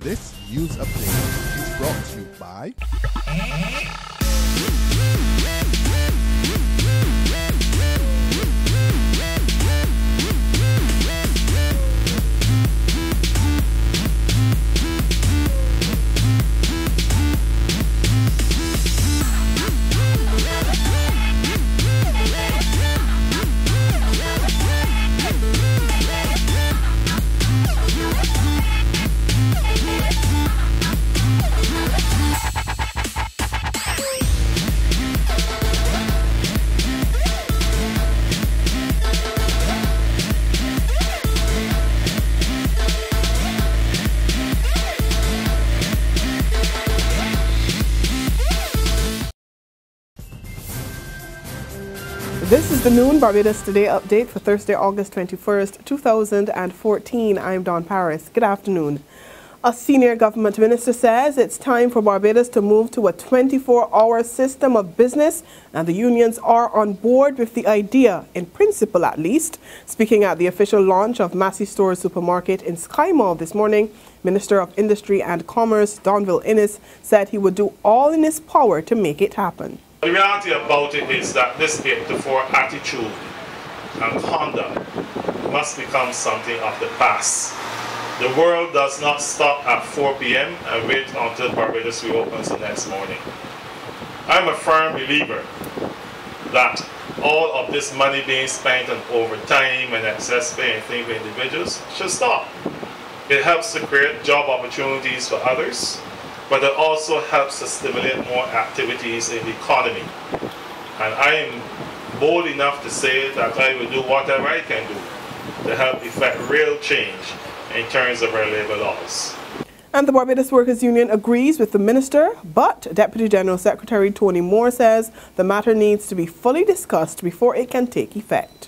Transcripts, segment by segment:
This news update is brought to you by This is the Noon Barbados Today update for Thursday, August 21st, 2014. I'm Dawn Paris. Good afternoon. A senior government minister says it's time for Barbados to move to a 24-hour system of business, and the unions are on board with the idea, in principle at least. Speaking at the official launch of Massey Store Supermarket in Sky Mall this morning, Minister of Industry and Commerce Donville Inniss said he would do all in his power to make it happen. The reality about it is that this 8-to-4 attitude and conduct must become something of the past. The world does not stop at 4 p.m. and wait until Barbados reopens the next morning. I'm a firm believer that all of this money being spent on overtime and excess pay and things for individuals should stop. It helps to create job opportunities for others, but it also helps to stimulate more activities in the economy. And I am bold enough to say that I will do whatever I can do to help effect real change in terms of our labor laws. And the Barbados Workers Union agrees with the minister, but Deputy General Secretary Tony Moore says the matter needs to be fully discussed before it can take effect.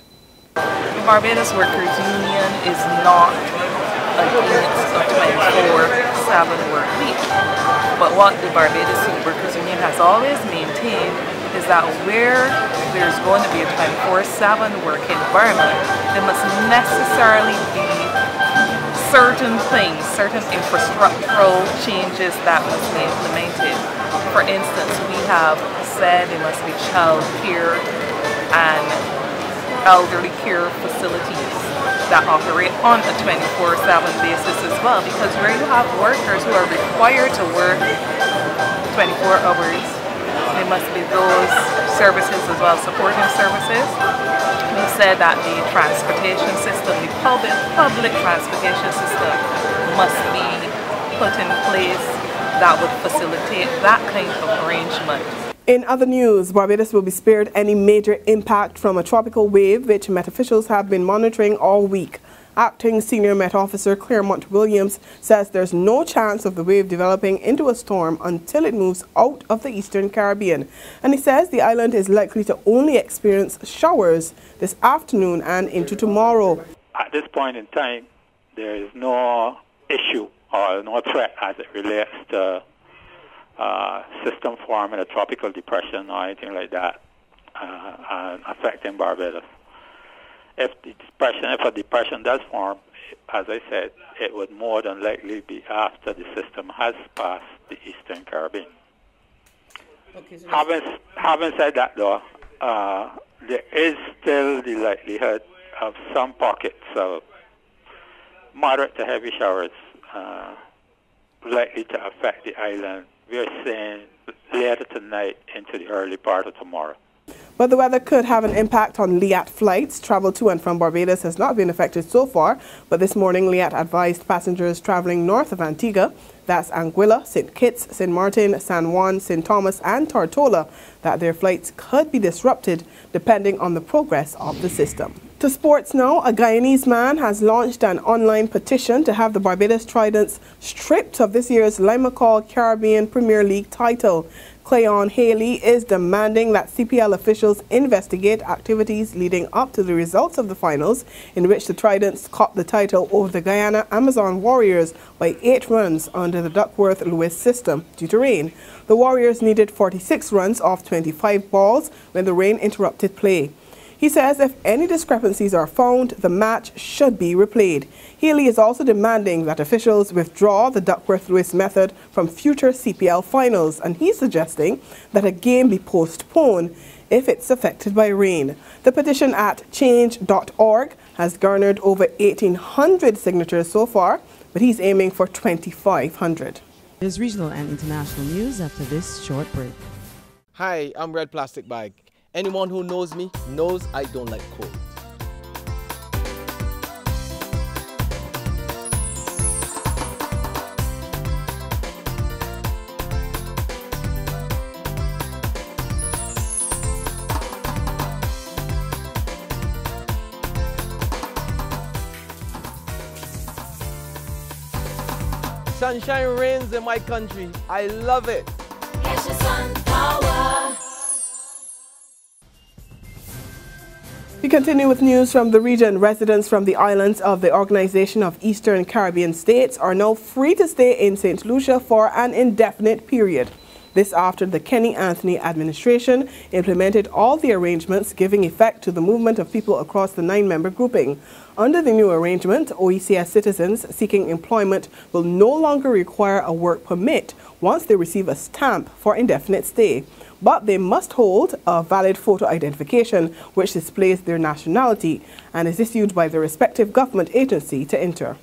The Barbados Workers Union is not against a 24/7 work week. But what the Barbados Workers Union has always maintained is that where there's going to be a 24/7 work environment, there must necessarily be certain things, certain infrastructural changes that must be implemented. For instance, we have said there must be child care and elderly care facilities that operate on a 24/7 basis as well, because where you have workers who are required to work 24 hours, there must be those services as well, supporting services. We said that the transportation system, the public transportation system must be put in place that would facilitate that kind of arrangement. In other news, Barbados will be spared any major impact from a tropical wave which Met officials have been monitoring all week. Acting Senior Met Officer Claremont Williams says there's no chance of the wave developing into a storm until it moves out of the Eastern Caribbean. And he says the island is likely to only experience showers this afternoon and into tomorrow. At this point in time, there is no issue or no threat as it relates to system forming a tropical depression or anything like that affecting Barbados. If a depression does form, as I said, it would more than likely be after the system has passed the Eastern Caribbean. Okay, so having said that, though, there is still the likelihood of some pockets of moderate to heavy showers likely to affect the island. We're saying later tonight into the early part of tomorrow. But the weather could have an impact on Liat flights. Travel to and from Barbados has not been affected so far, but this morning Liat advised passengers traveling north of Antigua, that's Anguilla, St. Kitts, St. Martin, San Juan, St. Thomas and Tortola, that their flights could be disrupted depending on the progress of the system. To sports now, a Guyanese man has launched an online petition to have the Barbados Tridents stripped of this year's Limacol Caribbean Premier League title. Cleon Haley is demanding that CPL officials investigate activities leading up to the results of the finals, in which the Tridents caught the title over the Guyana Amazon Warriors by 8 runs under the Duckworth-Lewis system due to rain. The Warriors needed 46 runs off 25 balls when the rain interrupted play. He says if any discrepancies are found, the match should be replayed. Healy is also demanding that officials withdraw the Duckworth-Lewis method from future CPL finals, and he's suggesting that a game be postponed if it's affected by rain. The petition at change.org has garnered over 1,800 signatures so far, but he's aiming for 2,500. There's regional and international news after this short break. Hi, I'm Red Plastic Bag. Anyone who knows me knows I don't like cold. Sunshine reigns in my country. I love it. Get your sun power. We continue with news from the region. Residents from the islands of the Organization of Eastern Caribbean States are now free to stay in St. Lucia for an indefinite period. This after the Kenny Anthony administration implemented all the arrangements giving effect to the movement of people across the 9-member grouping. Under the new arrangement, OECS citizens seeking employment will no longer require a work permit once they receive a stamp for indefinite stay, but they must hold a valid photo identification which displays their nationality and is issued by the respective government agency to enter.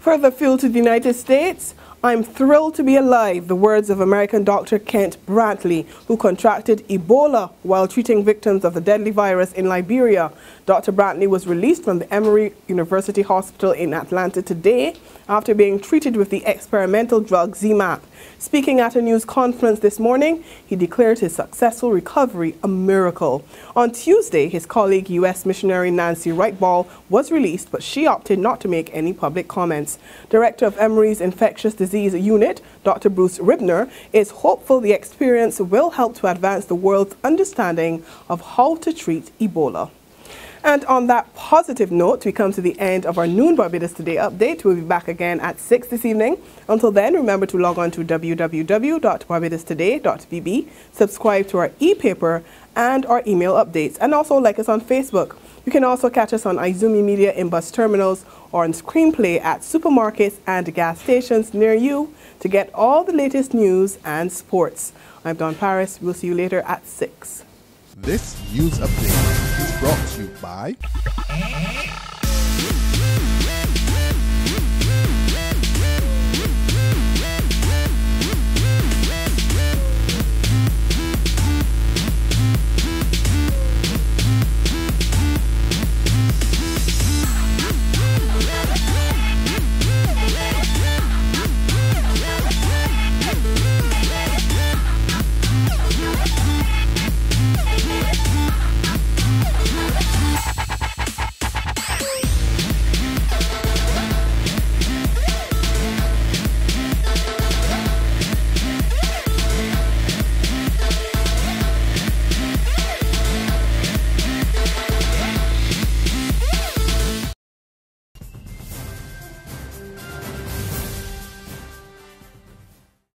Further fuel to the United States. I'm thrilled to be alive, the words of American Dr. Kent Brantley, who contracted Ebola while treating victims of the deadly virus in Liberia. Dr. Brantley was released from the Emory University Hospital in Atlanta today after being treated with the experimental drug ZMapp. Speaking at a news conference this morning, he declared his successful recovery a miracle. On Tuesday, his colleague, U.S. missionary Nancy Wright-Ball, was released, but she opted not to make any public comments. Director of Emory's Infectious Disease Unit, Dr. Bruce Ribner, is hopeful the experience will help to advance the world's understanding of how to treat Ebola. And on that positive note, we come to the end of our noon Barbados Today update. We'll be back again at 6 this evening. Until then, remember to log on to www.barbadostoday.bb, subscribe to our e-paper and our email updates, and also like us on Facebook. You can also catch us on Izumi Media in bus terminals or on Screenplay at supermarkets and gas stations near you to get all the latest news and sports. I'm Dawn Paris. We'll see you later at 6. This news update is brought to you by